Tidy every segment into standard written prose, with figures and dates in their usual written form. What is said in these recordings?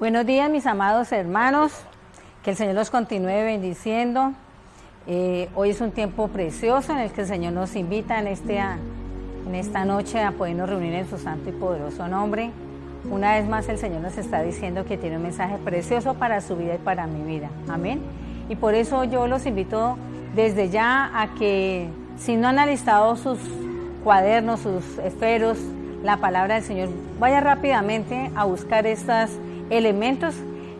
Buenos días, mis amados hermanos, que el Señor los continúe bendiciendo. Hoy es un tiempo precioso en el que el Señor nos invita en esta noche a podernos reunir en su santo y poderoso nombre. Una vez más el Señor nos está diciendo que tiene un mensaje precioso para su vida y para mi vida. Amén. Y por eso yo los invito desde ya a que, si no han alistado sus cuadernos, sus esferos, la palabra del Señor, vaya rápidamente a buscar estos elementos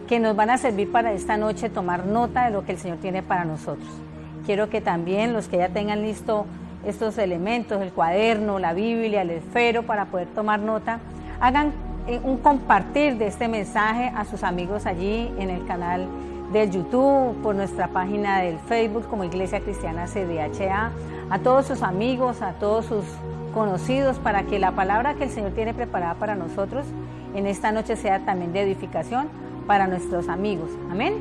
que nos van a servir para esta noche tomar nota de lo que el Señor tiene para nosotros. Quiero que también los que ya tengan listo estos elementos, el cuaderno, la Biblia, el esfero, para poder tomar nota, hagan un compartir de este mensaje a sus amigos allí en el canal del YouTube, por nuestra página del Facebook como Iglesia Cristiana CDHA, a todos sus amigos, a todos sus conocidos, para que la palabra que el Señor tiene preparada para nosotros en esta noche sea también de edificación para nuestros amigos. Amén.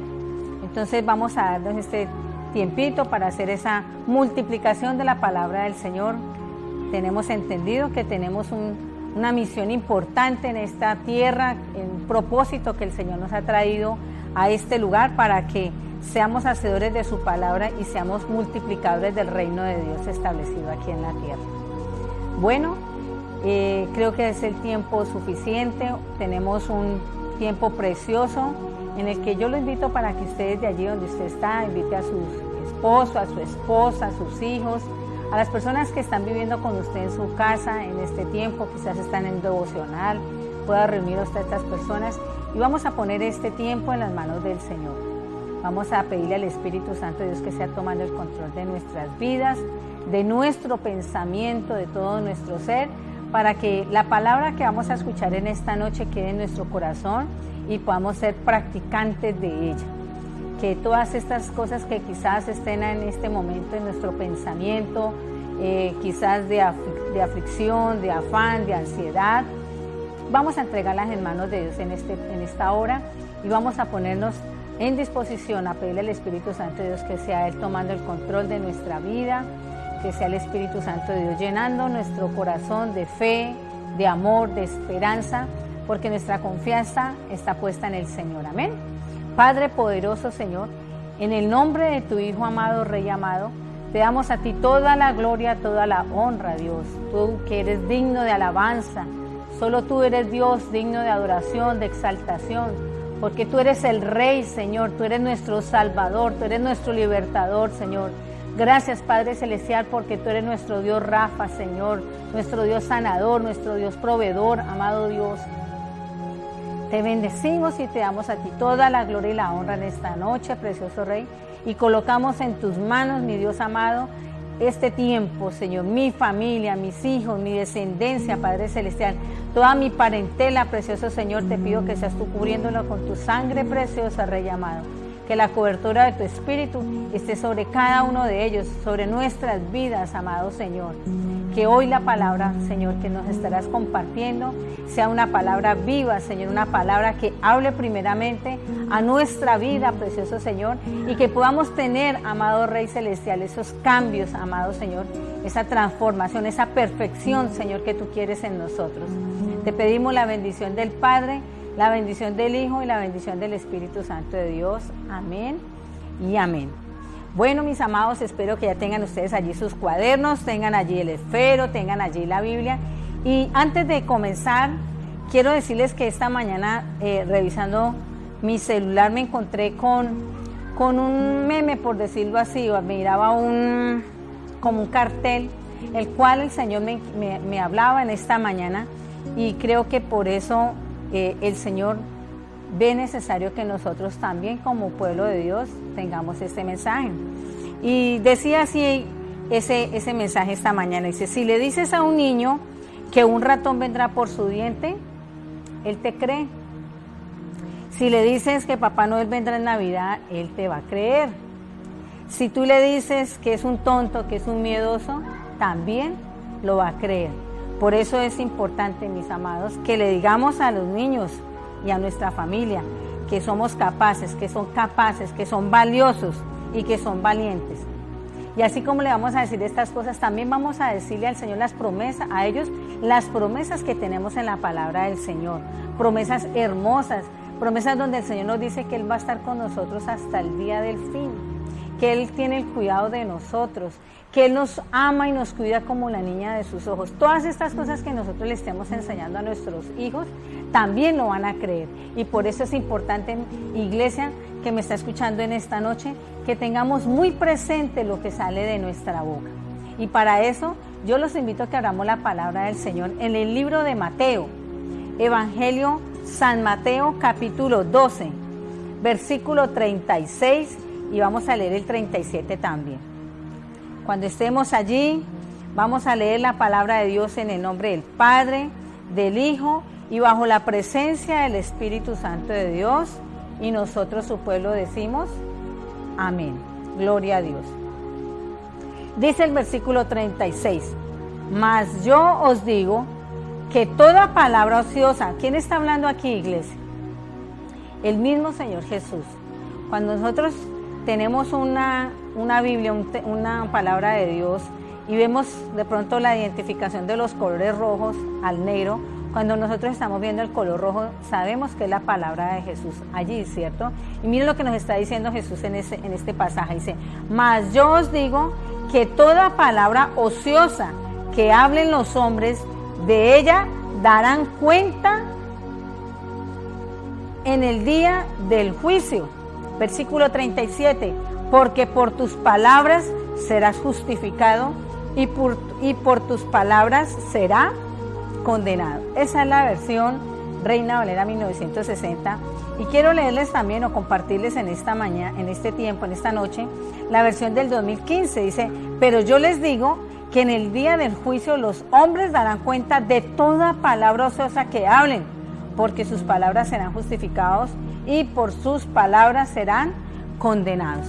Entonces vamos a darnos este tiempito para hacer esa multiplicación de la palabra del Señor. Tenemos entendido que tenemos una misión importante en esta tierra, un propósito que el Señor nos ha traído a este lugar para que seamos hacedores de su palabra y seamos multiplicadores del reino de Dios establecido aquí en la tierra. Bueno, creo que es el tiempo suficiente. Tenemos un tiempo precioso en el que yo lo invito para que ustedes de allí donde usted está, invite a su esposo, a su esposa, a sus hijos, a las personas que están viviendo con usted en su casa en este tiempo, quizás están en devocional, pueda reunir a usted a estas personas y vamos a poner este tiempo en las manos del Señor. Vamos a pedirle al Espíritu Santo de Dios que sea tomando el control de nuestras vidas, de nuestro pensamiento, de todo nuestro ser, para que la palabra que vamos a escuchar en esta noche quede en nuestro corazón y podamos ser practicantes de ella. Que todas estas cosas que quizás estén en este momento en nuestro pensamiento, quizás de aflicción, de afán, de ansiedad, vamos a entregarlas en manos de Dios en esta hora y vamos a ponernos en disposición a pedirle al Espíritu Santo de Dios que sea Él tomando el control de nuestra vida, que sea el Espíritu Santo de Dios llenando nuestro corazón de fe, de amor, de esperanza, porque nuestra confianza está puesta en el Señor. Amén. Padre poderoso, Señor, en el nombre de tu Hijo amado, Rey amado, te damos a ti toda la gloria, toda la honra, Dios. Tú que eres digno de alabanza, solo tú eres Dios digno de adoración, de exaltación, porque tú eres el Rey, Señor, tú eres nuestro Salvador, tú eres nuestro libertador, Señor. Gracias, Padre Celestial, porque tú eres nuestro Dios Rafa, Señor, nuestro Dios sanador, nuestro Dios proveedor, amado Dios. Te bendecimos y te damos a ti toda la gloria y la honra en esta noche, precioso Rey, y colocamos en tus manos, mi Dios amado, este tiempo, Señor, mi familia, mis hijos, mi descendencia, Padre Celestial, toda mi parentela, precioso Señor, te pido que seas tú cubriéndolo con tu sangre preciosa, Rey amado. Que la cobertura de tu Espíritu esté sobre cada uno de ellos, sobre nuestras vidas, amado Señor. Que hoy la palabra, Señor, que nos estarás compartiendo, sea una palabra viva, Señor, una palabra que hable primeramente a nuestra vida, precioso Señor, y que podamos tener, amado Rey Celestial, esos cambios, amado Señor, esa transformación, esa perfección, Señor, que tú quieres en nosotros. Te pedimos la bendición del Padre, la bendición del Hijo y la bendición del Espíritu Santo de Dios. Amén y amén. Bueno, mis amados, espero que ya tengan ustedes allí sus cuadernos, tengan allí el esfero, tengan allí la Biblia. Y antes de comenzar, quiero decirles que esta mañana, revisando mi celular, me encontré con un meme, por decirlo así, o miraba como un cartel, el cual el Señor me hablaba en esta mañana, y creo que por eso el Señor ve necesario que nosotros también como pueblo de Dios tengamos este mensaje. Y decía así ese mensaje esta mañana, dice: si le dices a un niño que un ratón vendrá por su diente, él te cree. Si le dices que Papá Noel vendrá en Navidad, él te va a creer. Si tú le dices que es un tonto, que es un miedoso, también lo va a creer. Por eso es importante, mis amados, que le digamos a los niños y a nuestra familia que somos capaces, que son valiosos y que son valientes. Y así como le vamos a decir estas cosas, también vamos a decirle al Señor las promesas, a ellos las promesas que tenemos en la palabra del Señor. Promesas hermosas, promesas donde el Señor nos dice que Él va a estar con nosotros hasta el día del fin, que Él tiene el cuidado de nosotros, que Él nos ama y nos cuida como la niña de sus ojos. Todas estas cosas que nosotros le estemos enseñando a nuestros hijos, también lo van a creer. Y por eso es importante, iglesia, que me está escuchando en esta noche, que tengamos muy presente lo que sale de nuestra boca. Y para eso, yo los invito a que abramos la palabra del Señor en el libro de Mateo, Evangelio San Mateo, capítulo 12, versículo 36, y vamos a leer el 37 también. Cuando estemos allí, vamos a leer la palabra de Dios en el nombre del Padre, del Hijo y bajo la presencia del Espíritu Santo de Dios, y nosotros su pueblo decimos amén. Gloria a Dios. Dice el versículo 36, mas yo os digo que toda palabra ociosa, ¿quién está hablando aquí, iglesia? El mismo Señor Jesús. Cuando nosotros tenemos una Biblia, una palabra de Dios, y vemos de pronto la identificación de los colores rojos al negro, cuando nosotros estamos viendo el color rojo, sabemos que es la palabra de Jesús allí, ¿cierto? Y miren lo que nos está diciendo Jesús en este pasaje. Dice, mas yo os digo que toda palabra ociosa que hablen los hombres, de ella darán cuenta en el día del juicio. Versículo 37, porque por tus palabras serás justificado y por tus palabras será condenado. Esa es la versión Reina Valera 1960, y quiero leerles también o compartirles en esta mañana, en este tiempo, en esta noche, la versión del 2015. Dice, pero yo les digo que en el día del juicio los hombres darán cuenta de toda palabra ociosa que hablen, porque sus palabras serán justificados y por sus palabras serán condenados.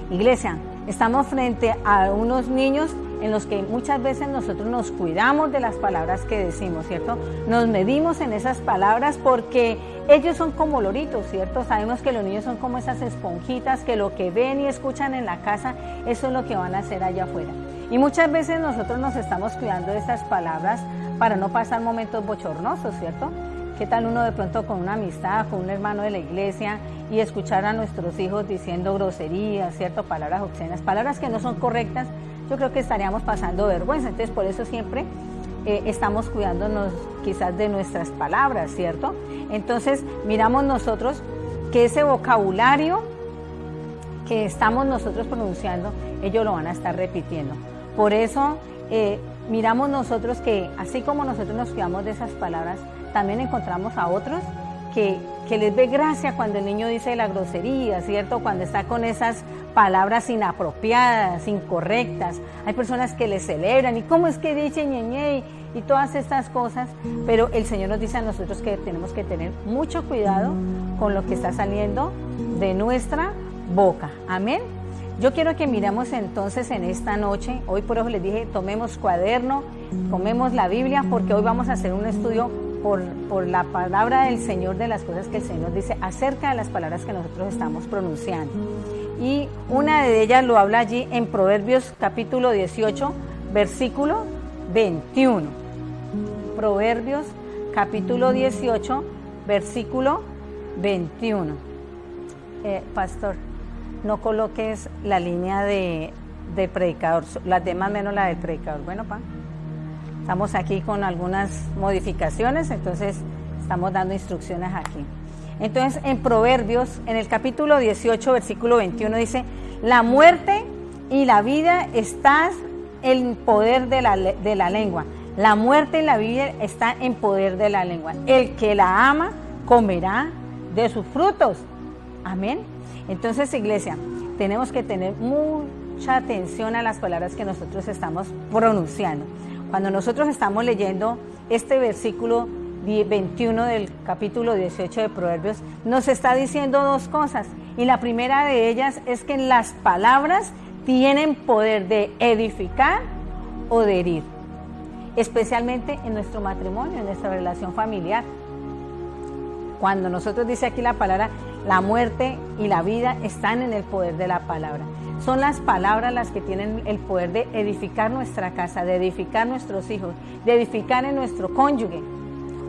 Iglesia, estamos frente a unos niños en los que muchas veces nosotros nos cuidamos de las palabras que decimos, ¿cierto? Nos medimos en esas palabras porque ellos son como loritos, ¿cierto? Sabemos que los niños son como esas esponjitas que lo que ven y escuchan en la casa, eso es lo que van a hacer allá afuera. Y muchas veces nosotros nos estamos cuidando de estas palabras para no pasar momentos bochornosos, ¿cierto? ¿Qué tal uno de pronto con una amistad, con un hermano de la iglesia y escuchar a nuestros hijos diciendo groserías, ¿cierto? Palabras obscenas, palabras que no son correctas? Yo creo que estaríamos pasando vergüenza. Entonces, por eso siempre estamos cuidándonos quizás de nuestras palabras, ¿cierto? Entonces, miramos nosotros que ese vocabulario que estamos nosotros pronunciando, ellos lo van a estar repitiendo. Por eso, miramos nosotros que así como nosotros nos cuidamos de esas palabras, también encontramos a otros que les ve gracia cuando el niño dice la grosería, ¿cierto? Cuando está con esas palabras inapropiadas, incorrectas. Hay personas que le celebran, ¿y cómo es que dice ñeñe? Y todas estas cosas, pero el Señor nos dice a nosotros que tenemos que tener mucho cuidado con lo que está saliendo de nuestra boca. Amén. Yo quiero que miremos entonces en esta noche, hoy por eso les dije, tomemos cuaderno, tomemos la Biblia, porque hoy vamos a hacer un estudio por la palabra del Señor, de las cosas que el Señor dice acerca de las palabras que nosotros estamos pronunciando. Y una de ellas lo habla allí en Proverbios capítulo 18, versículo 21. Proverbios capítulo 18, versículo 21. Pastor, no coloques la línea de predicador, las demás menos la del predicador. Bueno, pa. Estamos aquí con algunas modificaciones, entonces estamos dando instrucciones aquí. Entonces, en Proverbios, en el capítulo 18, versículo 21, dice, la muerte y la vida están en poder de la lengua. La muerte y la vida están en poder de la lengua. El que la ama comerá de sus frutos. Amén. Entonces, iglesia, tenemos que tener mucha atención a las palabras que nosotros estamos pronunciando. Cuando nosotros estamos leyendo este versículo 21 del capítulo 18 de Proverbios, nos está diciendo dos cosas. Y la primera de ellas es que las palabras tienen poder de edificar o de herir, especialmente en nuestro matrimonio, en nuestra relación familiar. Cuando nosotros dice aquí la palabra, la muerte y la vida están en el poder de la palabra. Son las palabras las que tienen el poder de edificar nuestra casa, de edificar nuestros hijos, de edificar en nuestro cónyuge,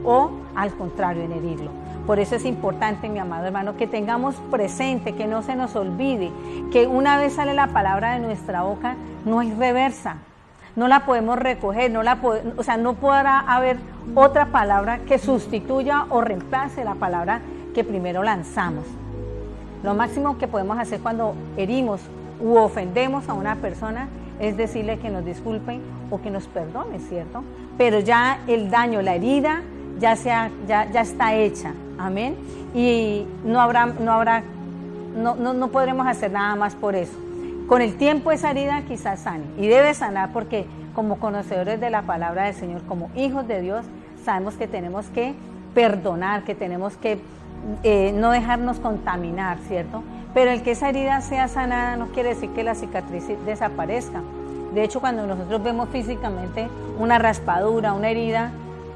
o al contrario, en herirlo. Por eso es importante, mi amado hermano, que tengamos presente, que no se nos olvide, que una vez sale la palabra de nuestra boca, no hay reversa, no la podemos recoger, no podrá haber otra palabra que sustituya o reemplace la palabra que primero lanzamos. Lo máximo que podemos hacer cuando herimos u ofendemos a una persona es decirle que nos disculpen o que nos perdone, ¿cierto? Pero ya el daño, la herida, ya está hecha, amén. Y no podremos hacer nada más por eso. Con el tiempo esa herida quizás sane, y debe sanar, porque como conocedores de la palabra del Señor, como hijos de Dios, sabemos que tenemos que perdonar, que tenemos que no dejarnos contaminar, ¿cierto? Pero el que esa herida sea sanada no quiere decir que la cicatriz desaparezca. De hecho, cuando nosotros vemos físicamente una raspadura, una herida,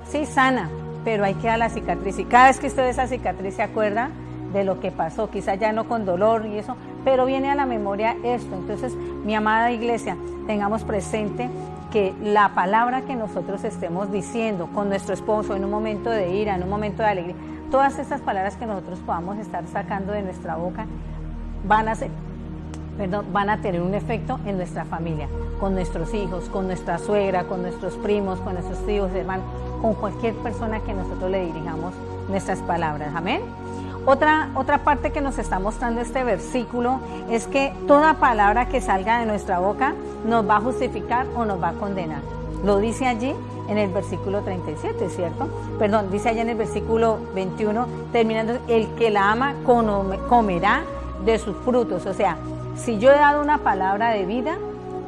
sí sana, pero ahí queda la cicatriz. Y cada vez que usted ve esa cicatriz se acuerda de lo que pasó, quizás ya no con dolor y eso, pero viene a la memoria esto. Entonces, mi amada iglesia, tengamos presente que la palabra que nosotros estemos diciendo con nuestro esposo en un momento de ira, en un momento de alegría, todas estas palabras que nosotros podamos estar sacando de nuestra boca van a tener un efecto en nuestra familia, con nuestros hijos, con nuestra suegra, con nuestros primos, con nuestros tíos, hermanos, con cualquier persona que nosotros le dirijamos nuestras palabras. Amén. Otra parte que nos está mostrando este versículo es que toda palabra que salga de nuestra boca nos va a justificar o nos va a condenar. Lo dice allí en el versículo 37, ¿cierto? Perdón, dice allá en el versículo 21, terminando, el que la ama comerá de sus frutos. O sea, si yo he dado una palabra de vida,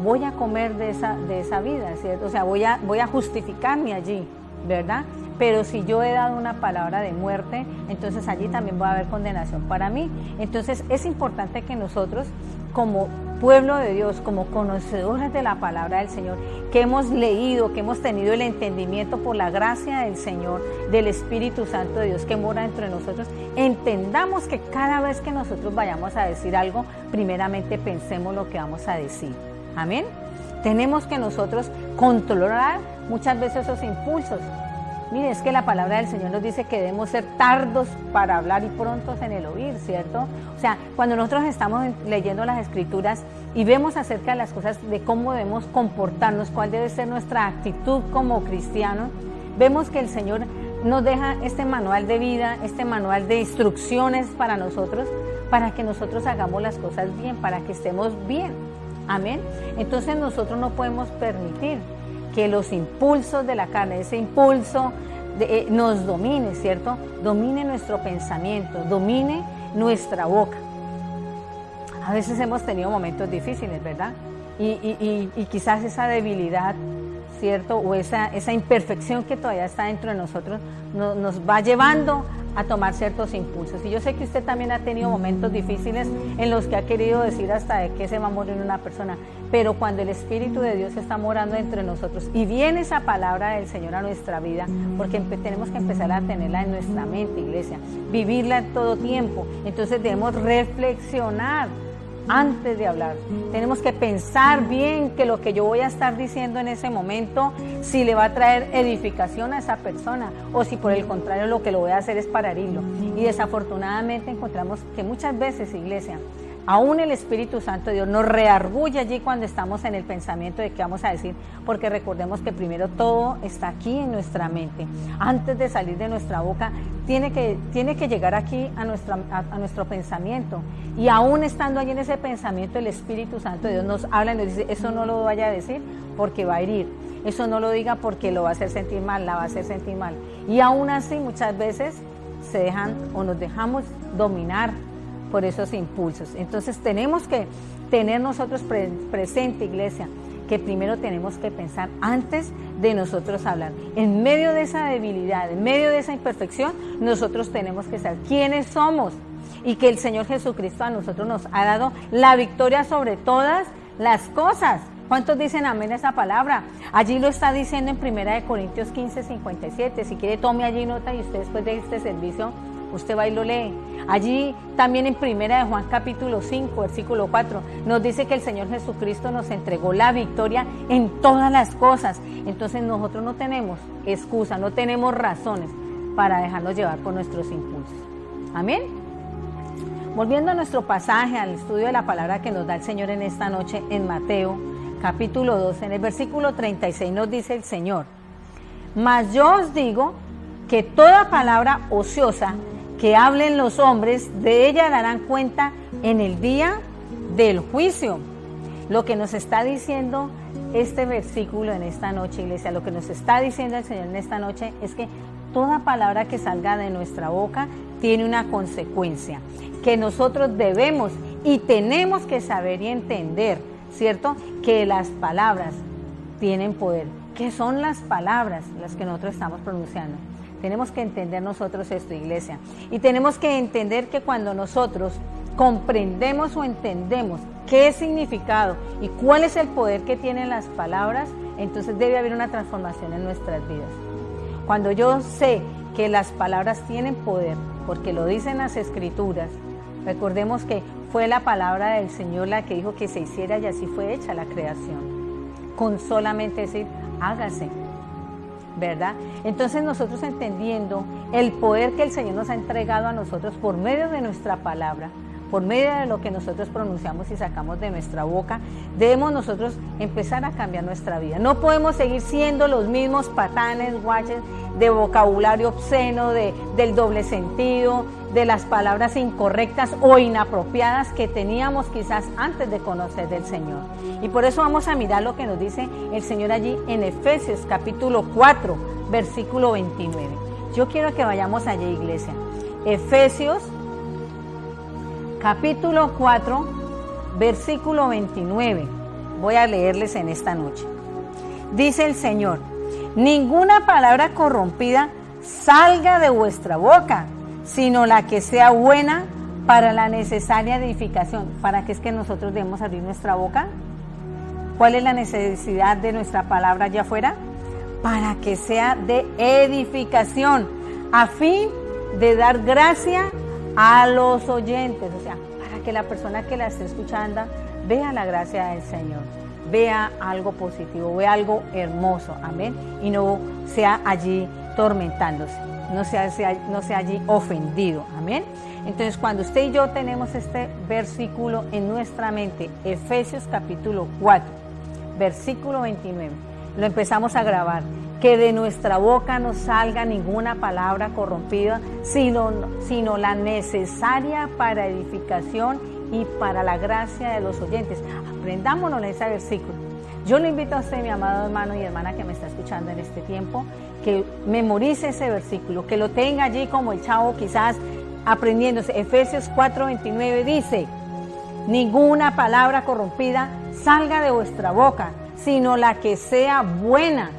voy a comer de esa vida, ¿cierto? O sea, voy a justificarme allí, ¿verdad? Pero si yo he dado una palabra de muerte, entonces allí también va a haber condenación para mí. Entonces es importante que nosotros, como pueblo de Dios, como conocedores de la palabra del Señor, que hemos leído, que hemos tenido el entendimiento por la gracia del Señor, del Espíritu Santo de Dios que mora entre nosotros, entendamos que cada vez que nosotros vayamos a decir algo, primeramente pensemos lo que vamos a decir. Amén. Tenemos que nosotros controlar muchas veces esos impulsos. Mire, es que la palabra del Señor nos dice que debemos ser tardos para hablar y prontos en el oír, ¿cierto? O sea, cuando nosotros estamos leyendo las Escrituras y vemos acerca de las cosas, de cómo debemos comportarnos, cuál debe ser nuestra actitud como cristianos, vemos que el Señor nos deja este manual de vida, este manual de instrucciones para nosotros, para que nosotros hagamos las cosas bien, para que estemos bien. Amén. Entonces nosotros no podemos permitir que los impulsos de la carne, ese impulso nos domine, ¿cierto? Domine nuestro pensamiento, domine nuestra boca. A veces hemos tenido momentos difíciles, ¿verdad? Y quizás esa debilidad, ¿cierto? O esa imperfección que todavía está dentro de nosotros nos va llevando a tomar ciertos impulsos. Y yo sé que usted también ha tenido momentos difíciles en los que ha querido decir hasta de qué se va a morir una persona, pero cuando el Espíritu de Dios está morando entre nosotros y viene esa palabra del Señor a nuestra vida, porque tenemos que empezar a tenerla en nuestra mente, iglesia, vivirla en todo tiempo, entonces debemos reflexionar antes de hablar. Tenemos que pensar bien que lo que yo voy a estar diciendo en ese momento, si le va a traer edificación a esa persona o si por el contrario lo que lo voy a hacer es para herirlo. Y desafortunadamente encontramos que muchas veces, iglesia, aún el Espíritu Santo de Dios nos reargulle allí cuando estamos en el pensamiento de qué vamos a decir, porque recordemos que primero todo está aquí en nuestra mente. Antes de salir de nuestra boca, tiene que llegar aquí a nuestro pensamiento. Y aún estando allí en ese pensamiento, el Espíritu Santo de Dios nos habla y nos dice, eso no lo vaya a decir porque va a herir. Eso no lo diga porque lo va a hacer sentir mal, la va a hacer sentir mal. Y aún así muchas veces nos dejamos dominar por esos impulsos. Entonces tenemos que tener nosotros presente, iglesia, que primero tenemos que pensar antes de nosotros hablar. En medio de esa debilidad, en medio de esa imperfección, nosotros tenemos que saber quiénes somos y que el Señor Jesucristo a nosotros nos ha dado la victoria sobre todas las cosas. ¿Cuántos dicen amén a esa palabra? Allí lo está diciendo en 1 Corintios 15:57. Si quiere, tome allí nota y usted después de este servicio, usted va y lo lee. Allí también en 1 Juan capítulo 5, versículo 4, nos dice que el Señor Jesucristo nos entregó la victoria en todas las cosas. Entonces nosotros no tenemos excusa, no tenemos razones. para dejarnos llevar por nuestros impulsos. Amén. Volviendo a nuestro pasaje, al estudio de la palabra que nos da el Señor en esta noche en Mateo, capítulo 12, en el versículo 36 nos dice el Señor: mas yo os digo que toda palabra ociosa que hablen los hombres, de ella darán cuenta en el día del juicio. Lo que nos está diciendo este versículo en esta noche, iglesia, lo que nos está diciendo el Señor en esta noche es que toda palabra que salga de nuestra boca tiene una consecuencia, que nosotros debemos y tenemos que saber y entender, ¿cierto? Que las palabras tienen poder. ¿Qué son las palabras las que nosotros estamos pronunciando? Tenemos que entender nosotros esto, iglesia, y tenemos que entender que cuando nosotros comprendemos o entendemos qué significado y cuál es el poder que tienen las palabras, entonces debe haber una transformación en nuestras vidas. Cuando yo sé que las palabras tienen poder, porque lo dicen las Escrituras, recordemos que fue la palabra del Señor la que dijo que se hiciera y así fue hecha la creación, con solamente decir, hágase, ¿verdad? Entonces nosotros entendiendo el poder que el Señor nos ha entregado a nosotros por medio de nuestra palabra, por medio de lo que nosotros pronunciamos y sacamos de nuestra boca, debemos nosotros empezar a cambiar nuestra vida. No podemos seguir siendo los mismos patanes, guaches, de vocabulario obsceno, del doble sentido, de las palabras incorrectas o inapropiadas que teníamos quizás antes de conocer del Señor. Y por eso vamos a mirar lo que nos dice el Señor allí en Efesios capítulo 4, versículo 29. Yo quiero que vayamos allí, iglesia. Efesios capítulo 4, versículo 29. Voy a leerles en esta noche. Dice el Señor: ninguna palabra corrompida salga de vuestra boca, sino la que sea buena para la necesaria edificación. ¿Para qué es que nosotros debemos abrir nuestra boca? ¿Cuál es la necesidad de nuestra palabra allá afuera? Para que sea de edificación, a fin de dar gracia a los oyentes, o sea, para que la persona que la esté escuchando vea la gracia del Señor, vea algo positivo, vea algo hermoso, amén, y no sea allí tormentándose, no sea allí ofendido, amén. Entonces, cuando usted y yo tenemos este versículo en nuestra mente, Efesios capítulo 4, versículo 29, lo empezamos a grabar. Que de nuestra boca no salga ninguna palabra corrompida, sino la necesaria para edificación y para la gracia de los oyentes. Aprendámonos en ese versículo. Yo le invito a usted, mi amado hermano y hermana que me está escuchando en este tiempo, que memorice ese versículo, que lo tenga allí como el chavo quizás aprendiéndose. Efesios 4:29 dice: ninguna palabra corrompida salga de vuestra boca, sino la que sea buena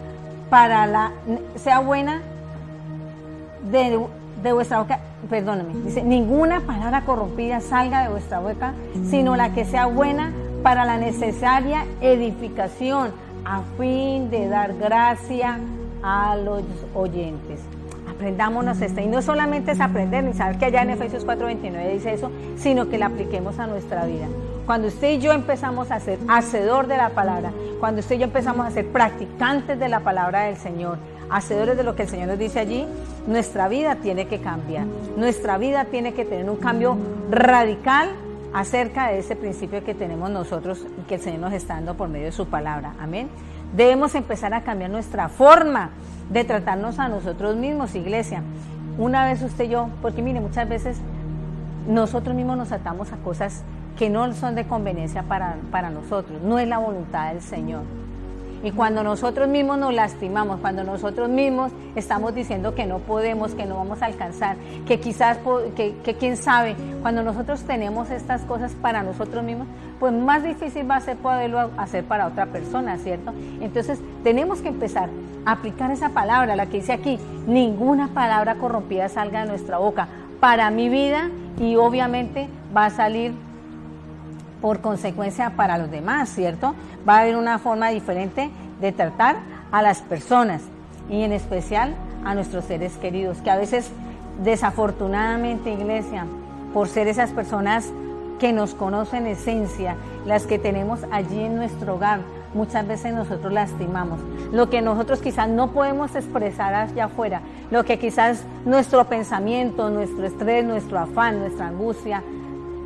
de vuestra boca, perdóneme, dice, ninguna palabra corrompida salga de vuestra boca, sino la que sea buena para la necesaria edificación, a fin de dar gracia a los oyentes. Aprendámonos y no solamente es aprender ni saber que allá en Efesios 4:29 dice eso, sino que la apliquemos a nuestra vida. Cuando usted y yo empezamos a ser hacedor de la palabra, cuando usted y yo empezamos a ser practicantes de la palabra del Señor, hacedores de lo que el Señor nos dice allí, nuestra vida tiene que cambiar, nuestra vida tiene que tener un cambio radical acerca de ese principio que tenemos nosotros y que el Señor nos está dando por medio de su palabra, amén. Debemos empezar a cambiar nuestra forma de tratarnos a nosotros mismos, iglesia. Una vez usted y yo, porque mire, muchas veces nosotros mismos nos atamos a cosas que no son de conveniencia para nosotros, no es la voluntad del Señor. Y cuando nosotros mismos nos lastimamos, cuando nosotros mismos estamos diciendo que no podemos, que no vamos a alcanzar, que quizás, que quién sabe, cuando nosotros tenemos estas cosas para nosotros mismos, pues más difícil va a ser poderlo hacer para otra persona, ¿cierto? Entonces tenemos que empezar a aplicar esa palabra, la que dice aquí: ninguna palabra corrompida salga de nuestra boca para mi vida, y obviamente va a salir por consecuencia para los demás, ¿cierto? Va a haber una forma diferente de tratar a las personas y en especial a nuestros seres queridos, que a veces desafortunadamente, iglesia, por ser esas personas que nos conocen en esencia, las que tenemos allí en nuestro hogar, muchas veces nosotros lastimamos. Lo que nosotros quizás no podemos expresar allá afuera, lo que quizás nuestro pensamiento, nuestro estrés, nuestro afán, nuestra angustia,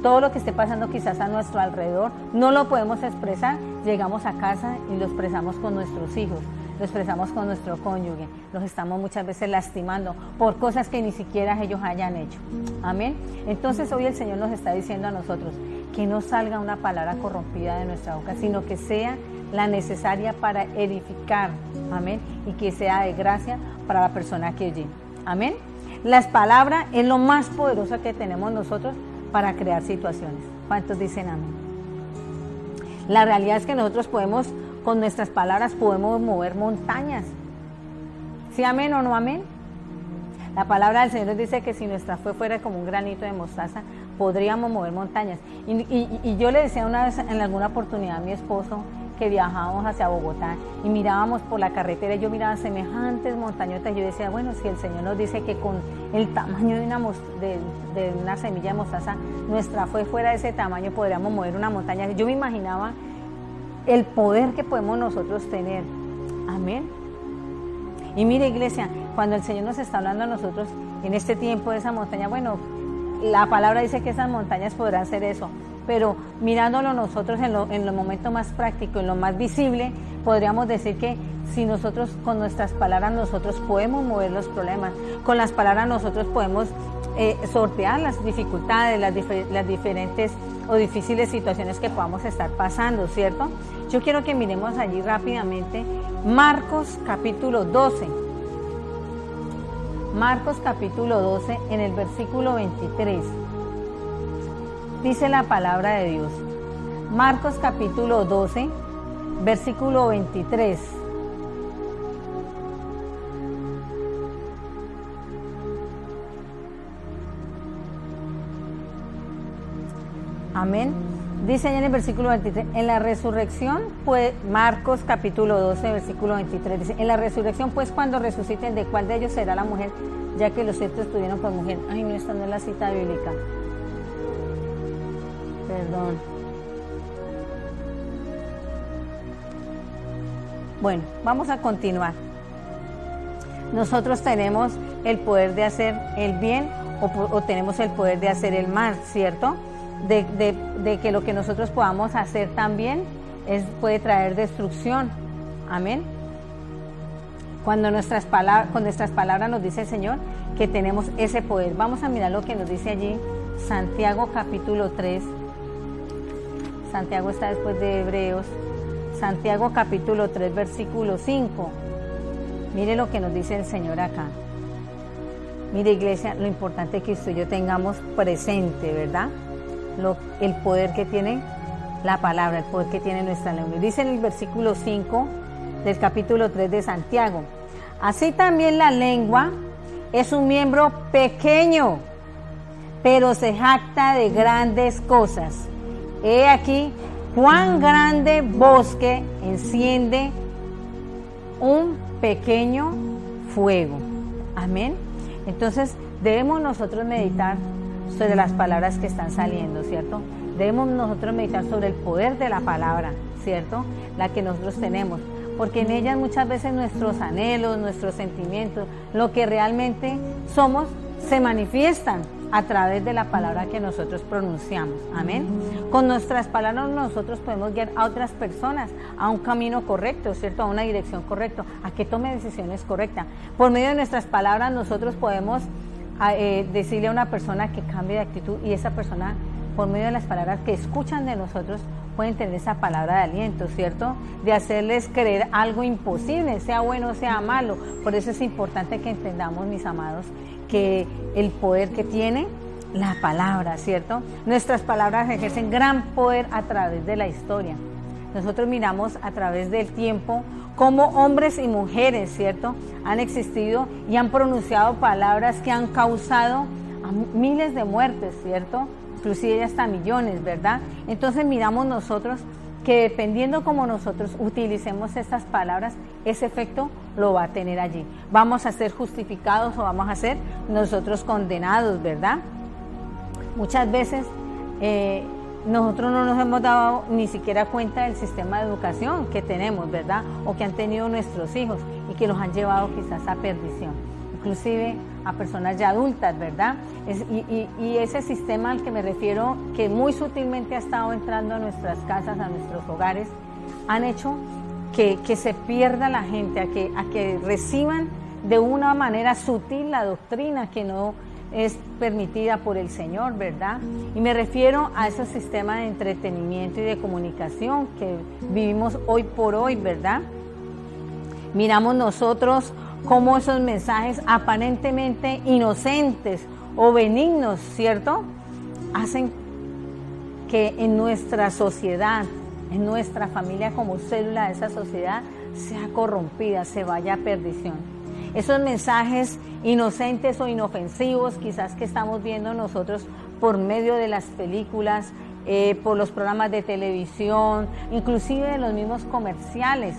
todo lo que esté pasando quizás a nuestro alrededor, no lo podemos expresar, llegamos a casa y lo expresamos con nuestros hijos, lo expresamos con nuestro cónyuge, los estamos muchas veces lastimando por cosas que ni siquiera ellos hayan hecho. Amén. Entonces hoy el Señor nos está diciendo a nosotros que no salga una palabra corrompida de nuestra boca, sino que sea la necesaria para edificar, amén, y que sea de gracia para la persona que oye. Amén. Las palabras es lo más poderoso que tenemos nosotros para crear situaciones. ¿Cuántos dicen amén? La realidad es que nosotros podemos, con nuestras palabras, podemos mover montañas. ¿Sí amén o no amén? La palabra del Señor nos dice que si nuestra fe fuera como un granito de mostaza, podríamos mover montañas. Y yo le decía una vez, en alguna oportunidad, a mi esposo, que viajábamos hacia Bogotá y mirábamos por la carretera, y yo miraba semejantes montañotas, y yo decía, bueno, si el Señor nos dice que con el tamaño de una semilla de mostaza, nuestra fe fuera de ese tamaño, podríamos mover una montaña. Yo me imaginaba el poder que podemos nosotros tener. Amén. Y mire, iglesia, cuando el Señor nos está hablando a nosotros en este tiempo de esa montaña, bueno, la palabra dice que esas montañas podrán ser eso, pero mirándolo nosotros en lo momento más práctico, en lo más visible, podríamos decir que si nosotros con nuestras palabras nosotros podemos mover los problemas, con las palabras nosotros podemos sortear las dificultades, las diferentes o difíciles situaciones que podamos estar pasando, ¿cierto? Yo quiero que miremos allí rápidamente Marcos capítulo 12. Marcos capítulo 12 en el versículo 23. Dice la palabra de Dios. Marcos capítulo 12, versículo 23. Amén. Dice allá en el versículo 23, en la resurrección, pues, Marcos capítulo 12, versículo 23, dice, en la resurrección, pues, cuando resuciten, ¿de cuál de ellos será la mujer? Ya que los ciertos estuvieron con mujer. Ay, no, esta no es la cita bíblica. Perdón. Bueno, vamos a continuar. Nosotros tenemos el poder de hacer el bien o tenemos el poder de hacer el mal, ¿cierto? De que lo que nosotros podamos hacer también puede traer destrucción. Amén. Con nuestras palabras nos dice el Señor que tenemos ese poder. Vamos a mirar lo que nos dice allí Santiago capítulo 3. Santiago está después de Hebreos. Santiago capítulo 3 versículo 5. Mire lo que nos dice el Señor acá. Mire, iglesia, lo importante es que usted y yo tengamos presente, ¿verdad? El poder que tiene la palabra, el poder que tiene nuestra lengua. Dice en el versículo 5 del capítulo 3 de Santiago: así también la lengua es un miembro pequeño, pero se jacta de grandes cosas. He aquí cuán grande bosque enciende un pequeño fuego. Amén. Entonces debemos nosotros meditar sobre las palabras que están saliendo, ¿cierto? Debemos nosotros meditar sobre el poder de la palabra, ¿cierto? La que nosotros tenemos, porque en ellas muchas veces nuestros anhelos, nuestros sentimientos, lo que realmente somos, se manifiestan a través de la palabra que nosotros pronunciamos. Amén. Con nuestras palabras nosotros podemos guiar a otras personas a un camino correcto, ¿cierto? A una dirección correcta, a que tome decisiones correctas. Por medio de nuestras palabras nosotros podemos decirle a una persona que cambie de actitud, y esa persona, por medio de las palabras que escuchan de nosotros, pueden tener esa palabra de aliento, ¿cierto? De hacerles creer algo imposible, sea bueno o sea malo. Por eso es importante que entendamos, mis amados, que el poder que tiene la palabra, ¿cierto? Nuestras palabras ejercen gran poder a través de la historia. Nosotros miramos a través del tiempo cómo hombres y mujeres, ¿cierto?, han existido y han pronunciado palabras que han causado miles de muertes, ¿cierto?, inclusive hasta millones, ¿verdad? Entonces miramos nosotros que dependiendo cómo nosotros utilicemos estas palabras, ese efecto lo va a tener allí. Vamos a ser justificados o vamos a ser nosotros condenados, ¿verdad? Muchas veces nosotros no nos hemos dado ni siquiera cuenta del sistema de educación que tenemos, ¿verdad? O que han tenido nuestros hijos y que los han llevado quizás a perdición, inclusive a personas ya adultas, ¿verdad? Y ese sistema al que me refiero, que muy sutilmente ha estado entrando a nuestras casas, a nuestros hogares, han hecho que se pierda la gente, a que reciban de una manera sutil la doctrina que no es permitida por el Señor, ¿verdad? Y me refiero a esos sistemas de entretenimiento y de comunicación que vivimos hoy por hoy, ¿verdad? Miramos nosotros cómo esos mensajes aparentemente inocentes o benignos, ¿cierto?, hacen que en nuestra sociedad, en nuestra familia como célula de esa sociedad, sea corrompida, se vaya a perdición. Esos mensajes inocentes o inofensivos quizás que estamos viendo nosotros por medio de las películas, por los programas de televisión, inclusive de los mismos comerciales,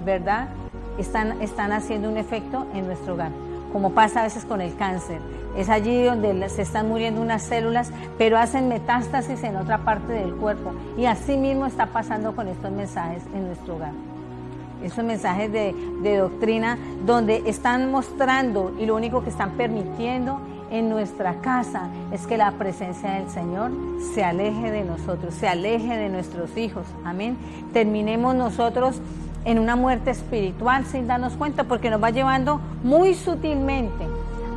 ¿verdad? Están haciendo un efecto en nuestro hogar, como pasa a veces con el cáncer. Es allí donde se están muriendo unas células, pero hacen metástasis en otra parte del cuerpo. Y así mismo está pasando con estos mensajes en nuestro hogar. Esos mensajes de doctrina donde están mostrando y lo único que están permitiendo en nuestra casa es que la presencia del Señor se aleje de nosotros, se aleje de nuestros hijos. Amén. Terminemos nosotros en una muerte espiritual sin darnos cuenta, porque nos va llevando muy sutilmente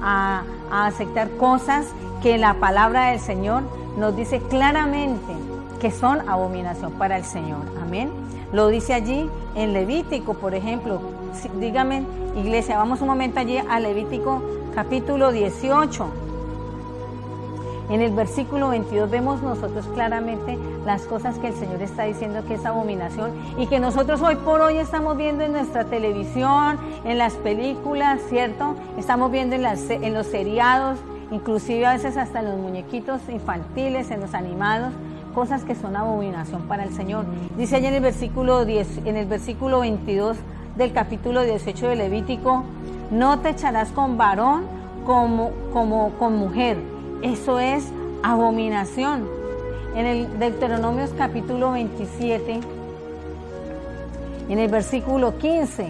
a aceptar cosas que la palabra del Señor nos dice claramente que son abominación para el Señor. Amén. Lo dice allí en Levítico, por ejemplo. Dígame, iglesia, vamos un momento allí a Levítico capítulo 18. En el versículo 22 vemos nosotros claramente las cosas que el Señor está diciendo que es abominación y que nosotros hoy por hoy estamos viendo en nuestra televisión, en las películas, ¿cierto? Estamos viendo en los seriados, inclusive a veces hasta en los muñequitos infantiles, en los animados, cosas que son abominación para el Señor. Dice allí en el versículo 22 del capítulo 18 de Levítico: no te echarás con varón como con mujer. Eso es abominación. En el Deuteronomios capítulo 27, en el versículo 15,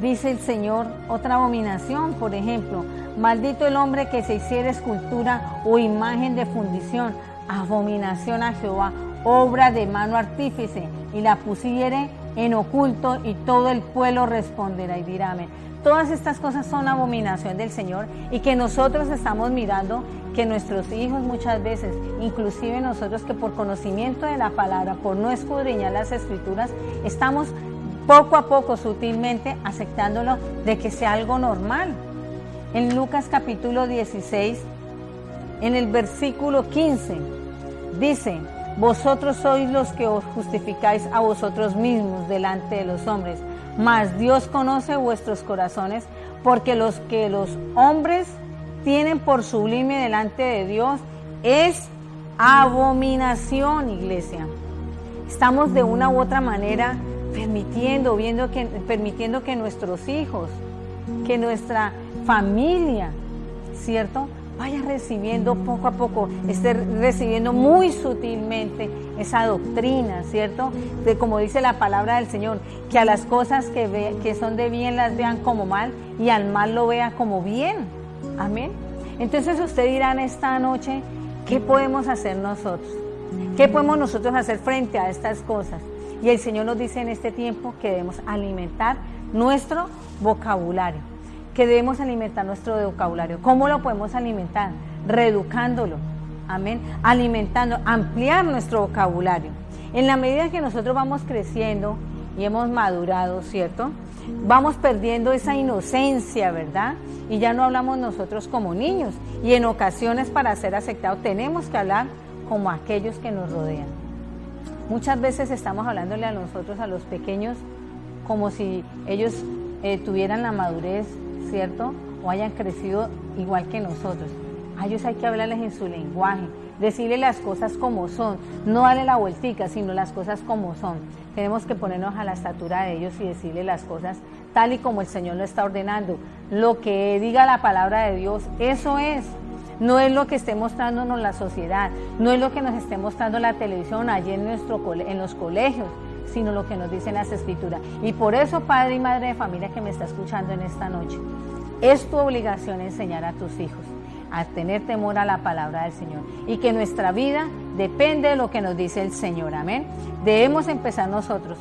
dice el Señor otra abominación, por ejemplo: maldito el hombre que se hiciere escultura o imagen de fundición, abominación a Jehová, obra de mano artífice, y la pusiere en oculto, y todo el pueblo responderá y dirá amén. Todas estas cosas son abominación del Señor y que nosotros estamos mirando, que nuestros hijos muchas veces, inclusive nosotros que por conocimiento de la palabra, por no escudriñar las escrituras, estamos poco a poco sutilmente aceptándolo de que sea algo normal. En Lucas capítulo 16, en el versículo 15, dice: vosotros sois los que os justificáis a vosotros mismos delante de los hombres, mas Dios conoce vuestros corazones, porque los que los hombres tienen por sublime delante de Dios es abominación, iglesia. Estamos de una u otra manera permitiendo que nuestros hijos, que nuestra familia, ¿cierto?, vaya recibiendo poco a poco, esté recibiendo muy sutilmente esa doctrina, ¿cierto? De como dice la palabra del Señor, que a las cosas que son de bien las vean como mal y al mal lo vea como bien. Amén. Entonces usted dirá en esta noche, ¿qué podemos hacer nosotros? ¿Qué podemos nosotros hacer frente a estas cosas? Y el Señor nos dice en este tiempo que debemos alimentar nuestro vocabulario. Que debemos alimentar nuestro vocabulario. ¿Cómo lo podemos alimentar? Reeducándolo. Amén. Alimentando, ampliar nuestro vocabulario. En la medida que nosotros vamos creciendo y hemos madurado, ¿cierto?, vamos perdiendo esa inocencia, ¿verdad? Y ya no hablamos nosotros como niños. Y en ocasiones, para ser aceptados, tenemos que hablar como aquellos que nos rodean. Muchas veces estamos hablándole a nosotros, a los pequeños, como si ellos tuvieran la madurez, ¿cierto?, o hayan crecido igual que nosotros. A ellos hay que hablarles en su lenguaje, decirles las cosas como son, no darle la vueltica, sino las cosas como son. Tenemos que ponernos a la estatura de ellos y decirles las cosas tal y como el Señor lo está ordenando. Lo que diga la palabra de Dios, eso es. no es lo que esté mostrándonos la sociedad, no es lo que nos esté mostrando la televisión allí en los colegios, sino lo que nos dicen las Escrituras. Y por eso, padre y madre de familia que me está escuchando en esta noche, es tu obligación enseñar a tus hijos a tener temor a la palabra del Señor y que nuestra vida depende de lo que nos dice el Señor, amén. Debemos empezar nosotros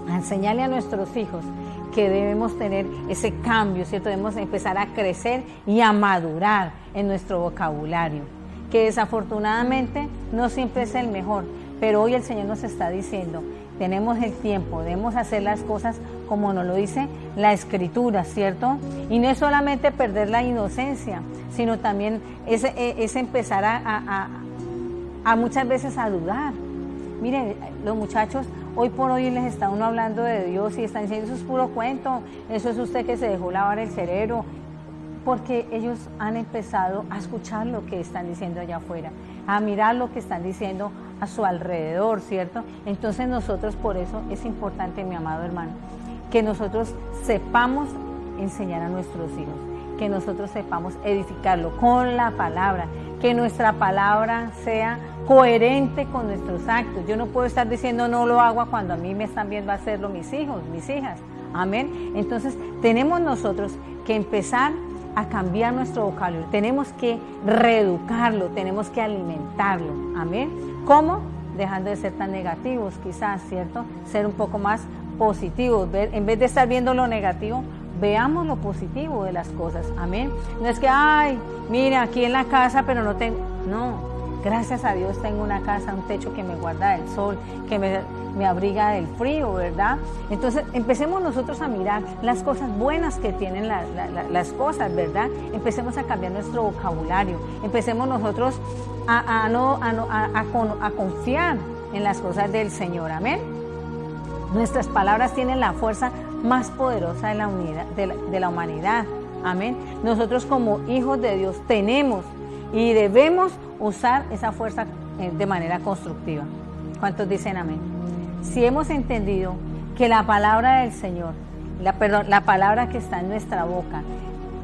a enseñarle a nuestros hijos que debemos tener ese cambio, ¿cierto? Debemos empezar a crecer y a madurar en nuestro vocabulario, que desafortunadamente no siempre es el mejor, pero hoy el Señor nos está diciendo, tenemos el tiempo, debemos hacer las cosas como nos lo dice la Escritura, ¿cierto? Y no es solamente perder la inocencia, sino también es empezar a muchas veces a dudar. Miren, los muchachos, hoy por hoy les está uno hablando de Dios y están diciendo, eso es puro cuento, eso es usted que se dejó lavar el cerebro, porque ellos han empezado a escuchar lo que están diciendo allá afuera, a mirar lo que están diciendo a su alrededor, ¿cierto? Entonces nosotros, por eso es importante, mi amado hermano, que nosotros sepamos enseñar a nuestros hijos, que nosotros sepamos edificarlo con la palabra, que nuestra palabra sea coherente con nuestros actos. Yo no puedo estar diciendo no lo hago cuando a mí me están viendo hacerlo mis hijos, mis hijas, amén. Entonces tenemos nosotros que empezar a cambiar nuestro vocabulario, tenemos que reeducarlo, tenemos que alimentarlo, amén. ¿Cómo? Dejando de ser tan negativos quizás, ¿cierto? Ser un poco más positivos, en vez de estar viendo lo negativo, veamos lo positivo de las cosas, amén. No es que, ay, mire, aquí en la casa, pero no tengo, no, gracias a Dios tengo una casa, un techo que me guarda del sol, que me abriga del frío, ¿verdad? Entonces, empecemos nosotros a mirar las cosas buenas que tienen las cosas, ¿verdad? Empecemos a cambiar nuestro vocabulario, empecemos nosotros a confiar en las cosas del Señor, amén. Nuestras palabras tienen la fuerza más poderosa de la humanidad, amén. Nosotros como hijos de Dios tenemos y debemos usar esa fuerza de manera constructiva. ¿Cuántos dicen amén? Si hemos entendido que la palabra del Señor, la palabra que está en nuestra boca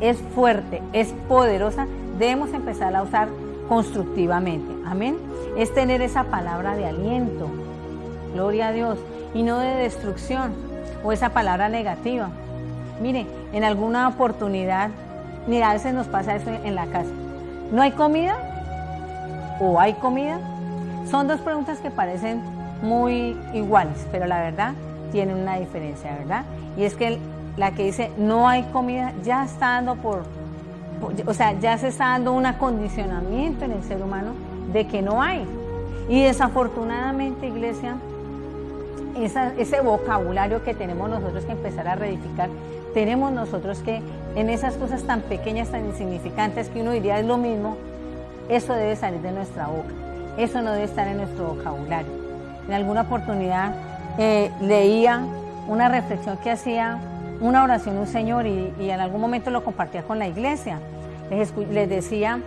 es fuerte, es poderosa, debemos empezar a usar constructivamente, amén. Es tener esa palabra de aliento, gloria a Dios, y no de destrucción o esa palabra negativa. Mire, en alguna oportunidad, mira, a veces nos pasa eso en la casa. ¿No hay comida? ¿O hay comida? Son dos preguntas que parecen muy iguales, pero la verdad tienen una diferencia, ¿verdad? Y es que la que dice no hay comida ya está dando ya se está dando un acondicionamiento en el ser humano de que no hay. Y desafortunadamente, iglesia, ese vocabulario que tenemos nosotros que empezar a reedificar, tenemos nosotros que en esas cosas tan pequeñas, tan insignificantes que uno diría es lo mismo, eso debe salir de nuestra boca, eso no debe estar en nuestro vocabulario. En alguna oportunidad leía una reflexión que hacía una oración un señor y en algún momento lo compartía con la iglesia. Les decía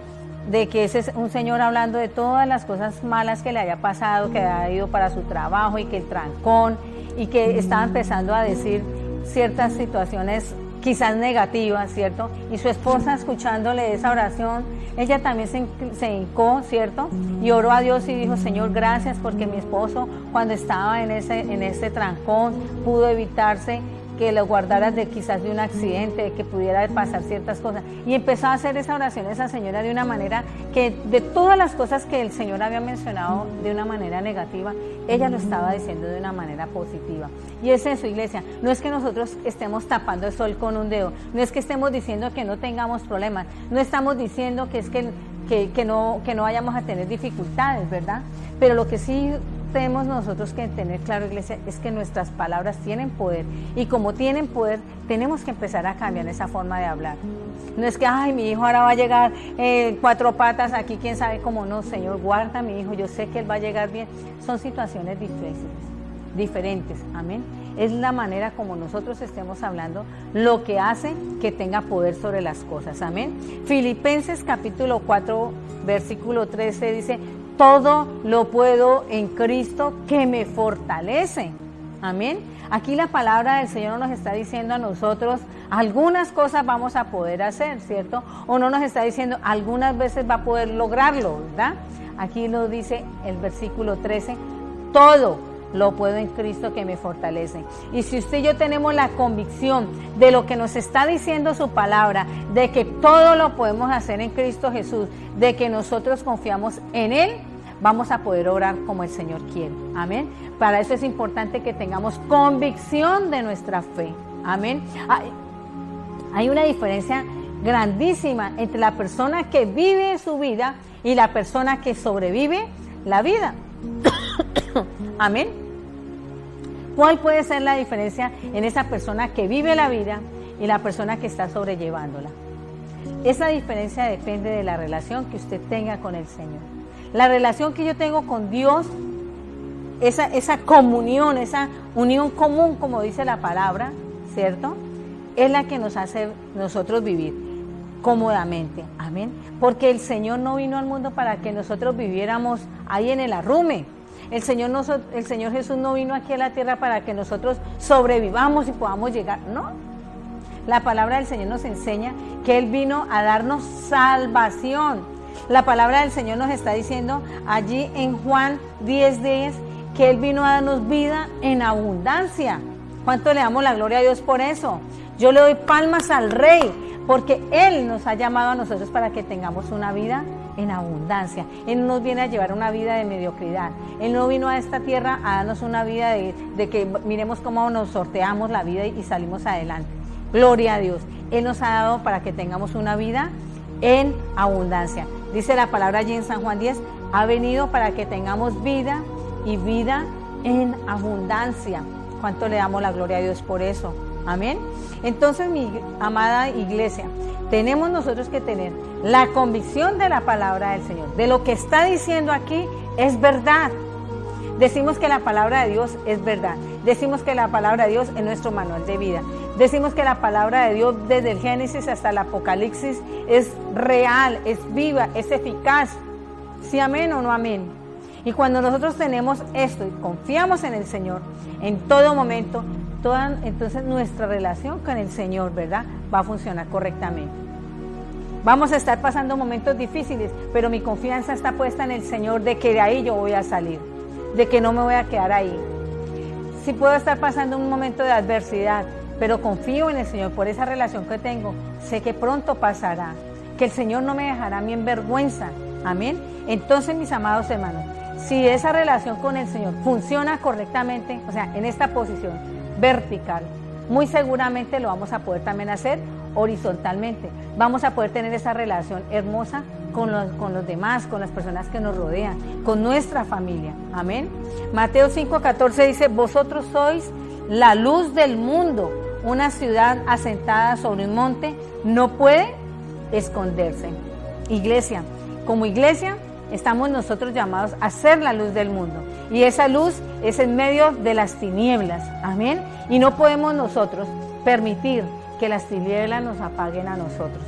de que ese es un señor hablando de todas las cosas malas que le haya pasado, que había ido para su trabajo y que el trancón, y que estaba empezando a decir ciertas situaciones quizás negativas, ¿cierto? Y su esposa, escuchándole esa oración, ella también se hincó, ¿cierto? Y oró a Dios y dijo, Señor, gracias porque mi esposo cuando estaba en ese trancón pudo evitarse que lo guardaras quizás de un accidente, de que pudiera pasar ciertas cosas. Y empezó a hacer esa oración esa señora de una manera que de todas las cosas que el Señor había mencionado de una manera negativa, ella lo estaba diciendo de una manera positiva. Y es eso, iglesia, no es que nosotros estemos tapando el sol con un dedo, no es que estemos diciendo que no tengamos problemas, no estamos diciendo que es que no vayamos a tener dificultades, ¿verdad? Pero lo que sí tenemos nosotros que tener claro, iglesia, es que nuestras palabras tienen poder y como tienen poder, tenemos que empezar a cambiar esa forma de hablar. No es que, ay, mi hijo ahora va a llegar 4 patas aquí, quién sabe cómo. No, Señor, guarda a mi hijo, yo sé que él va a llegar bien. Son situaciones diferentes, amén. Es la manera como nosotros estemos hablando lo que hace que tenga poder sobre las cosas, amén. Filipenses capítulo 4, versículo 13 dice, todo lo puedo en Cristo que me fortalece. Amén. Aquí la palabra del Señor nos está diciendo a nosotros algunas cosas vamos a poder hacer, ¿cierto? O no nos está diciendo algunas veces va a poder lograrlo, ¿verdad? Aquí nos dice el versículo 13, todo lo puedo en Cristo que me fortalece. Y si usted y yo tenemos la convicción de lo que nos está diciendo su palabra, de que todo lo podemos hacer en Cristo Jesús, de que nosotros confiamos en Él, vamos a poder orar como el Señor quiere. Amén. Para eso es importante que tengamos convicción de nuestra fe. Amén. Hay una diferencia grandísima entre la persona que vive su vida y la persona que sobrevive la vida. Amén. ¿Cuál puede ser la diferencia en esa persona que vive la vida y la persona que está sobrellevándola? Esa diferencia depende de la relación que usted tenga con el Señor. La relación que yo tengo con Dios, esa comunión, esa unión común, como dice la palabra, ¿cierto? Es la que nos hace nosotros vivir cómodamente. Amén. Porque el Señor no vino al mundo para que nosotros viviéramos ahí en el arrume. El Señor Jesús no vino aquí a la tierra para que nosotros sobrevivamos y podamos llegar. No. La palabra del Señor nos enseña que Él vino a darnos salvación. La palabra del Señor nos está diciendo allí en Juan 10:10 que Él vino a darnos vida en abundancia. ¿Cuánto le damos la gloria a Dios por eso? Yo le doy palmas al Rey, porque Él nos ha llamado a nosotros para que tengamos una vida en abundancia. Él no nos viene a llevar una vida de mediocridad. Él no vino a esta tierra a darnos una vida de que miremos cómo nos sorteamos la vida y salimos adelante. Gloria a Dios. Él nos ha dado para que tengamos una vida en abundancia. Dice la palabra allí en San Juan 10, ha venido para que tengamos vida y vida en abundancia. ¿Cuánto le damos la gloria a Dios por eso? Amén. Entonces, mi amada iglesia, tenemos nosotros que tener la convicción de la palabra del Señor. De lo que está diciendo aquí es verdad. Decimos que la palabra de Dios es verdad. Decimos que la palabra de Dios es nuestro manual de vida. Decimos que la palabra de Dios desde el Génesis hasta el Apocalipsis es real, es viva, es eficaz. ¿Sí amén o no amén? Y cuando nosotros tenemos esto y confiamos en el Señor en todo momento, entonces nuestra relación con el Señor, ¿verdad?, va a funcionar correctamente. Vamos a estar pasando momentos difíciles, pero mi confianza está puesta en el Señor de que de ahí yo voy a salir, de que no me voy a quedar ahí. Sí puedo estar pasando un momento de adversidad, pero confío en el Señor por esa relación que tengo. Sé que pronto pasará, que el Señor no me dejará a mí en vergüenza. Amén. Entonces, mis amados hermanos, si esa relación con el Señor funciona correctamente, o sea, en esta posición vertical, muy seguramente lo vamos a poder también hacer horizontalmente. Vamos a poder tener esa relación hermosa con los demás, con las personas que nos rodean, con nuestra familia. Amén. Mateo 5:14 dice, vosotros sois la luz del mundo. Una ciudad asentada sobre un monte no puede esconderse. Iglesia, como iglesia estamos nosotros llamados a ser la luz del mundo. Y esa luz es en medio de las tinieblas. Amén. Y no podemos nosotros permitir que las tinieblas nos apaguen a nosotros.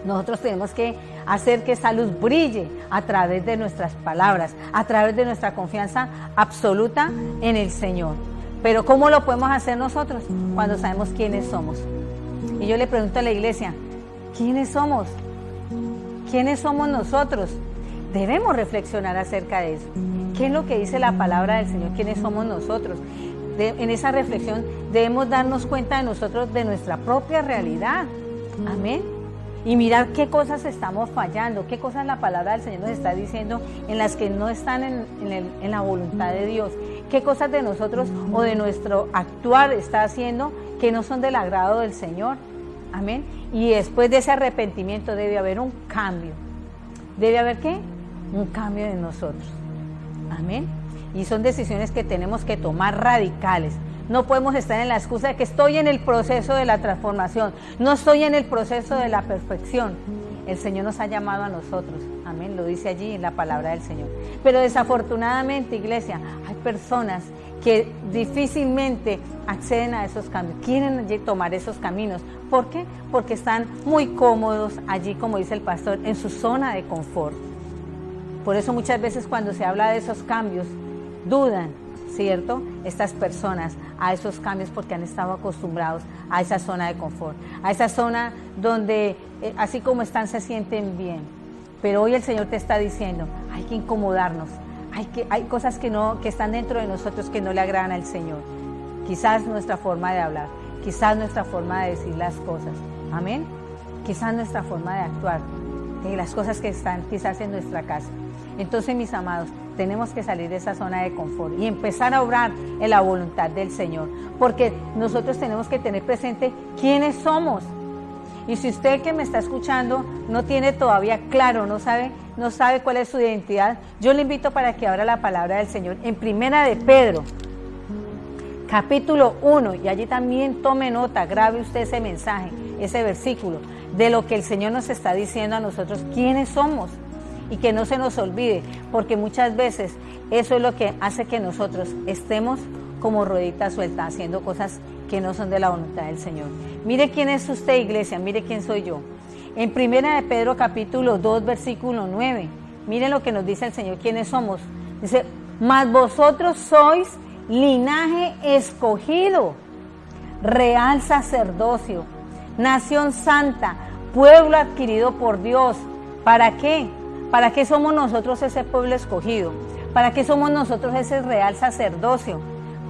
Nosotros tenemos que hacer que esa luz brille a través de nuestras palabras, a través de nuestra confianza absoluta en el Señor. Pero ¿cómo lo podemos hacer nosotros? Cuando sabemos quiénes somos. Y yo le pregunto a la iglesia, ¿quiénes somos? ¿Quiénes somos nosotros? Debemos reflexionar acerca de eso. ¿Qué es lo que dice la palabra del Señor? ¿Quiénes somos nosotros? En esa reflexión debemos darnos cuenta de nosotros, de nuestra propia realidad. Amén. Y mirar qué cosas estamos fallando, qué cosas la palabra del Señor nos está diciendo en las que no están en la voluntad de Dios. Qué cosas de nosotros o de nuestro actuar está haciendo que no son del agrado del Señor. Amén. Y después de ese arrepentimiento debe haber un cambio. ¿Debe haber qué? Un cambio en nosotros. Amén. Y son decisiones que tenemos que tomar radicales. No podemos estar en la excusa de que estoy en el proceso de la transformación, no estoy en el proceso de la perfección. El Señor nos ha llamado a nosotros, amén, lo dice allí en la palabra del Señor. Pero desafortunadamente, iglesia, hay personas que difícilmente acceden a esos cambios, quieren tomar esos caminos. ¿Por qué? Porque están muy cómodos allí, como dice el pastor, en su zona de confort. Por eso muchas veces cuando se habla de esos cambios, dudan ¿cierto? Estas personas a esos cambios porque han estado acostumbrados a esa zona de confort, a esa zona donde así como están se sienten bien. Pero hoy el Señor te está diciendo, hay que incomodarnos, hay cosas que están dentro de nosotros que no le agradan al Señor. Quizás nuestra forma de hablar, quizás nuestra forma de decir las cosas, amén. Quizás nuestra forma de actuar, las cosas que están quizás en nuestra casa. Entonces, mis amados, tenemos que salir de esa zona de confort y empezar a obrar en la voluntad del Señor, porque nosotros tenemos que tener presente quiénes somos. Y si usted que me está escuchando no tiene todavía claro, no sabe cuál es su identidad, yo le invito para que abra la palabra del Señor en Primera de Pedro, capítulo 1, y allí también tome nota, grabe usted ese mensaje, ese versículo, de lo que el Señor nos está diciendo a nosotros, quiénes somos, y que no se nos olvide, porque muchas veces eso es lo que hace que nosotros estemos como rueditas sueltas, haciendo cosas que no son de la voluntad del Señor. Mire quién es usted, iglesia, mire quién soy yo. En Primera de Pedro, capítulo 2, versículo 9, miren lo que nos dice el Señor, quiénes somos. Dice, mas vosotros sois linaje escogido, real sacerdocio, nación santa, pueblo adquirido por Dios. ¿Para qué? ¿Para qué somos nosotros ese pueblo escogido? ¿Para qué somos nosotros ese real sacerdocio?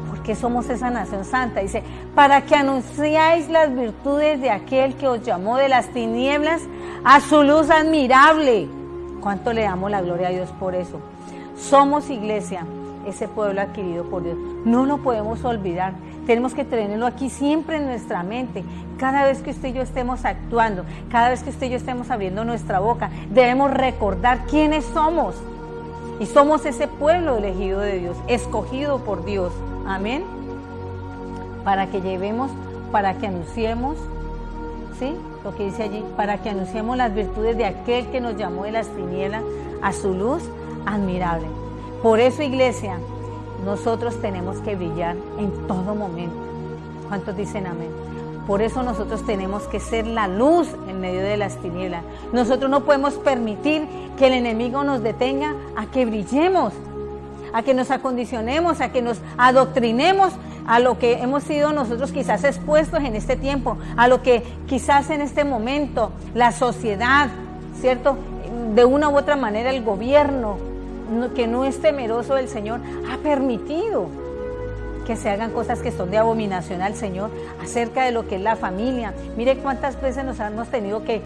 ¿Por qué somos esa nación santa? Dice, para que anunciáis las virtudes de aquel que os llamó de las tinieblas a su luz admirable. ¿Cuánto le damos la gloria a Dios por eso? Somos, iglesia, ese pueblo adquirido por Dios. No lo podemos olvidar. Tenemos que tenerlo aquí siempre en nuestra mente. Cada vez que usted y yo estemos actuando, cada vez que usted y yo estemos abriendo nuestra boca, debemos recordar quiénes somos. Y somos ese pueblo elegido de Dios, escogido por Dios. Amén. Para que llevemos, para que anunciemos, ¿sí? Lo que dice allí, para que anunciemos las virtudes de aquel que nos llamó de las tinieblas a su luz admirable. Por eso, iglesia, nosotros tenemos que brillar en todo momento. ¿Cuántos dicen amén? Por eso nosotros tenemos que ser la luz en medio de las tinieblas. Nosotros no podemos permitir que el enemigo nos detenga a que brillemos, a que nos acondicionemos, a que nos adoctrinemos a lo que hemos sido nosotros quizás expuestos en este tiempo, a lo que quizás en este momento la sociedad, ¿cierto? De una u otra manera el gobierno, que no es temeroso del Señor, ha permitido que se hagan cosas que son de abominación al Señor acerca de lo que es la familia. Mire cuántas veces nos hemos tenido que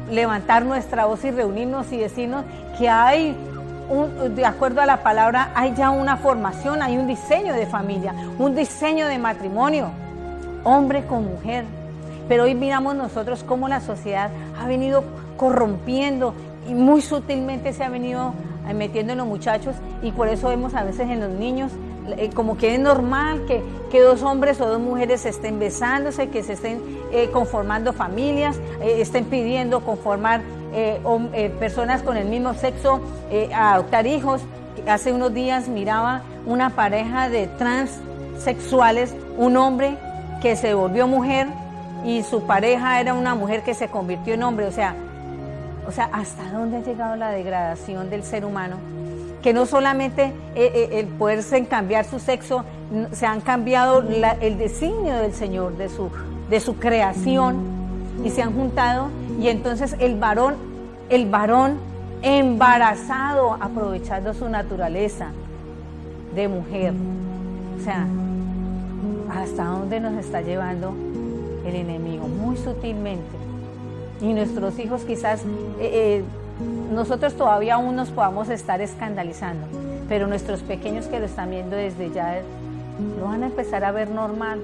levantar nuestra voz y reunirnos y decirnos que hay de acuerdo a la palabra, hay ya una formación, hay un diseño de familia, un diseño de matrimonio, hombre con mujer. Pero hoy miramos nosotros cómo la sociedad ha venido corrompiendo y muy sutilmente se ha venido metiendo en los muchachos, y por eso vemos a veces en los niños como que es normal que dos hombres o dos mujeres estén besándose, que se estén conformando familias, estén pidiendo conformar personas con el mismo sexo, adoptar hijos. Hace unos días miraba una pareja de transexuales, un hombre que se volvió mujer y su pareja era una mujer que se convirtió en hombre. O sea, ¿hasta dónde ha llegado la degradación del ser humano? Que no solamente el poderse cambiar su sexo, se han cambiado el designio del Señor, de su creación, y se han juntado, y entonces el varón embarazado, aprovechando su naturaleza de mujer. O sea, ¿hasta dónde nos está llevando el enemigo? Muy sutilmente. Y nuestros hijos quizás, nosotros todavía aún nos podamos estar escandalizando, pero nuestros pequeños que lo están viendo desde ya, lo van a empezar a ver normal,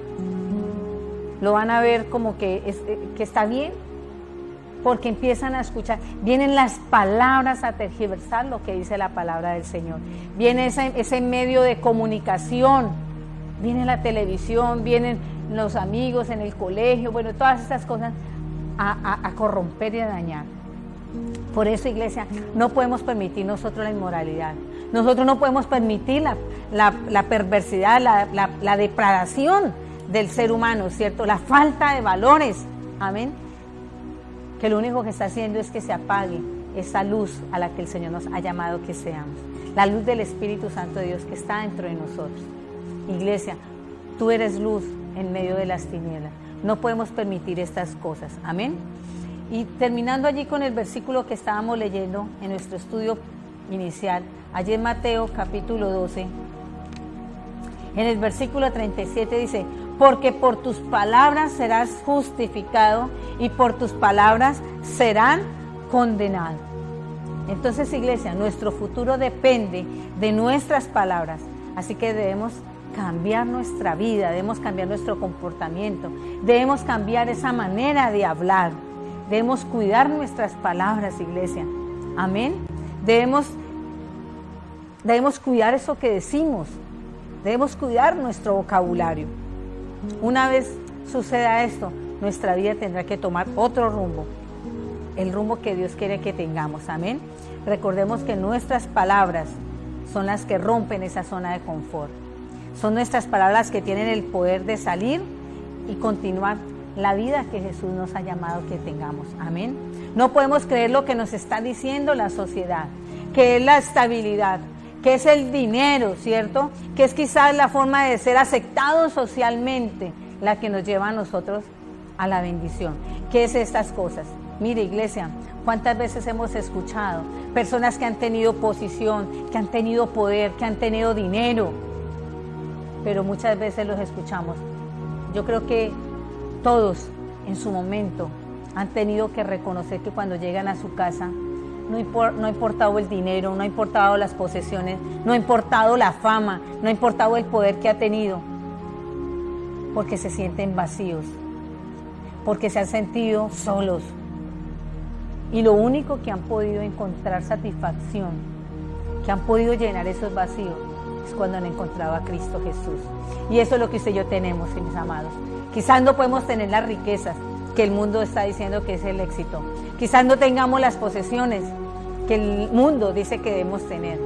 lo van a ver como que está bien, porque empiezan a escuchar, vienen las palabras a tergiversar lo que dice la palabra del Señor, viene ese medio de comunicación, viene la televisión, vienen los amigos en el colegio, bueno, todas estas cosas a corromper y a dañar. Por eso, iglesia, no podemos permitir nosotros la inmoralidad, nosotros no podemos permitir la perversidad, la depravación del ser humano, ¿cierto? La falta de valores, amén, que lo único que está haciendo es que se apague esa luz a la que el Señor nos ha llamado que seamos, la luz del Espíritu Santo de Dios que está dentro de nosotros. Iglesia, tú eres luz en medio de las tinieblas. No podemos permitir estas cosas. Amén. Y terminando allí con el versículo que estábamos leyendo en nuestro estudio inicial, allí en Mateo capítulo 12, en el versículo 37 dice: porque por tus palabras serás justificado y por tus palabras serán condenados. Entonces, iglesia, nuestro futuro depende de nuestras palabras, así que debemos cambiar nuestra vida, debemos cambiar nuestro comportamiento, debemos cambiar esa manera de hablar, debemos cuidar nuestras palabras, iglesia. Amén. Debemos cuidar eso que decimos, debemos cuidar nuestro vocabulario. Una vez suceda esto, nuestra vida tendrá que tomar otro rumbo, el rumbo que Dios quiere que tengamos. Amén. Recordemos que nuestras palabras son las que rompen esa zona de confort. Son nuestras palabras que tienen el poder de salir y continuar la vida que Jesús nos ha llamado que tengamos. Amén. No podemos creer lo que nos está diciendo la sociedad, que es la estabilidad, que es el dinero, ¿cierto? Que es quizás la forma de ser aceptados socialmente la que nos lleva a nosotros a la bendición. ¿Qué es estas cosas? Mire, iglesia, ¿cuántas veces hemos escuchado personas que han tenido posición, que han tenido poder, que han tenido dinero? Pero muchas veces los escuchamos. Yo creo que todos en su momento han tenido que reconocer que cuando llegan a su casa no ha importado el dinero, no ha importado las posesiones, no ha importado la fama, no ha importado el poder que ha tenido, porque se sienten vacíos, porque se han sentido solos. Y lo único que han podido encontrar satisfacción, que han podido llenar esos vacíos, es cuando han encontrado a Cristo Jesús. Y eso es lo que usted y yo tenemos, mis amados. Quizás no podemos tener las riquezas que el mundo está diciendo que es el éxito. Quizás no tengamos las posesiones que el mundo dice que debemos tener,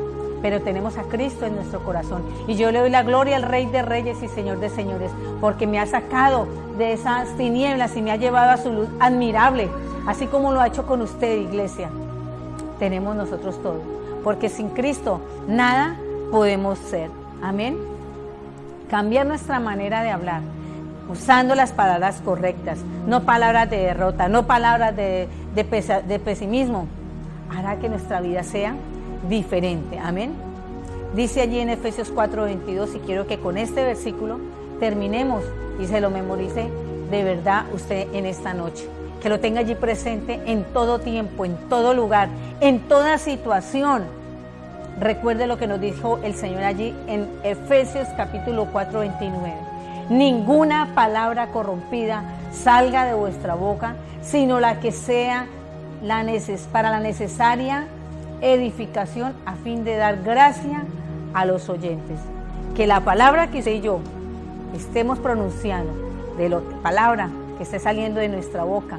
pero tenemos a Cristo en nuestro corazón. Y yo le doy la gloria al Rey de Reyes y Señor de Señores, porque me ha sacado de esas tinieblas y me ha llevado a su luz admirable, así como lo ha hecho con usted, iglesia. Tenemos nosotros todo, porque sin Cristo nada podemos ser. Amén. Cambiar nuestra manera de hablar, usando las palabras correctas, no palabras de derrota, no palabras de pesimismo, hará que nuestra vida sea diferente. Amén. Dice allí en Efesios 4:22, y quiero que con este versículo terminemos y se lo memorice de verdad usted en esta noche, que lo tenga allí presente en todo tiempo, en todo lugar, en toda situación. Recuerde lo que nos dijo el Señor allí en Efesios capítulo 4:29. Ninguna palabra corrompida salga de vuestra boca, sino la que sea para la necesaria edificación, a fin de dar gracia a los oyentes. Que la palabra que usted y yo estemos pronunciando, de la palabra que esté saliendo de nuestra boca,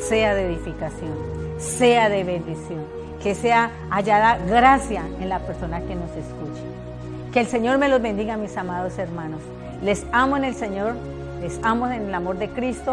sea de edificación, sea de bendición, que sea hallada gracia en la persona que nos escuche. Que el Señor me los bendiga, mis amados hermanos. Les amo en el Señor, les amo en el amor de Cristo.